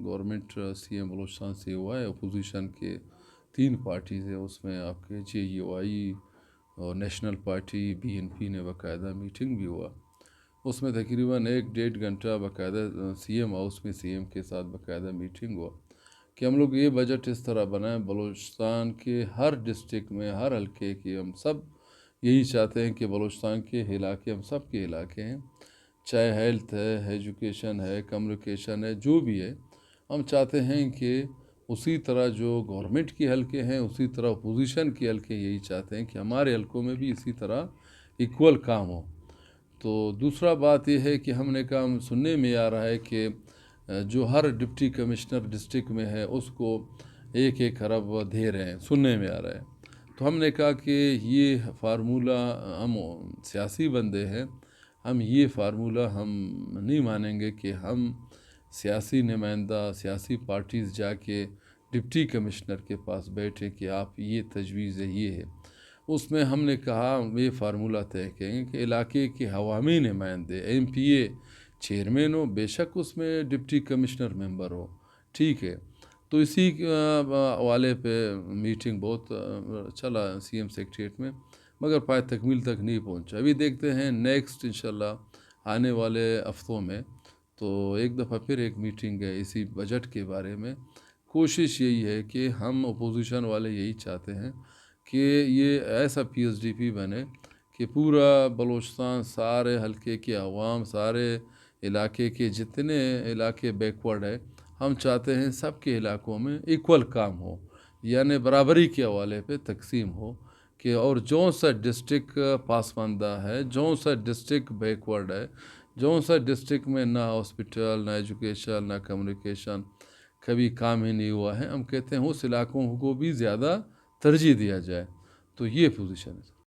Government CM Balochistan से हुआ है। अपोजिशन के 3 पार्टीज़ है, उसमें आपके JUI और नेशनल पार्टी BNP ने बाकायदा मीटिंग भी हुआ। उसमें तकरीबन 1-1.5 घंटा बाकायदा CM हाउस में CM के साथ बाकायदा मीटिंग हुआ कि हम लोग ये बजट इस तरह बनाएं बलूचिस्तान के हर डिस्ट्रिक्ट में, हर हल्के की हम सब यही चाहते हैं कि बलूचिस्तान के इलाके हम सब के इलाके हैं, चाहे हेल्थ है, एजुकेशन है, कम्युनिकेशन है, जो भी है, हम चाहते हैं कि उसी तरह जो गवर्नमेंट के हल्के हैं उसी तरह अपोजिशन के हल्के यही चाहते हैं कि हमारे हल्कों में भी इसी तरह इक्वल काम हो। तो दूसरा बात यह है कि हमने कहा, हम सुनने में आ रहा है कि जो हर डिप्टी कमिश्नर डिस्ट्रिक्ट में है उसको 1-1 अरब दे रहे हैं, सुनने में आ रहा है। तो हमने कहा कि ये फार्मूला, हम सियासी बंदे हैं, हम ये फार्मूला हम नहीं मानेंगे कि हम सियासी नुमाइंदा सियासी पार्टीज़ जाके डिप्टी कमिश्नर के पास बैठे कि आप ये तजवीज़ है, ये है। उसमें हमने कहा ये फार्मूला तय करेंगे कि इलाके के हवामी नुमाइंदे MPA चेयरमैन हो, बेशक उसमें डिप्टी कमिश्नर मेंबर हो, ठीक है। तो इसी वाले पे मीटिंग बहुत चला CM सेक्रेटरीट में, मगर पाए तकमील तक नहीं पहुंचा। अभी देखते हैं नेक्स्ट इंशाल्लाह आने वाले हफ्तों में तो एक दफ़ा फिर एक मीटिंग है इसी बजट के बारे में। कोशिश यही है कि हम अपोजिशन वाले यही चाहते हैं कि ये ऐसा PSDP बने कि पूरा बलूचिस्तान, सारे हल्के के अवाम, सारे इलाके के जितने इलाके बैकवर्ड है, हम चाहते हैं सब के इलाकों में इक्वल काम हो, यानी बराबरी के हवाले पे तकसीम हो कि और जो सा डिस्ट्रिक्ट पासमानदा है, जो सा डिस्ट्रिक्ट बैकवर्ड है, जो सा डिस्ट्रिक्ट में ना हॉस्पिटल, ना एजुकेशन, ना कम्युनिकेशन कभी काम ही नहीं हुआ है, हम कहते हैं उस इलाकों को भी ज़्यादा तरजीह दिया जाए। तो ये पोजीशन है।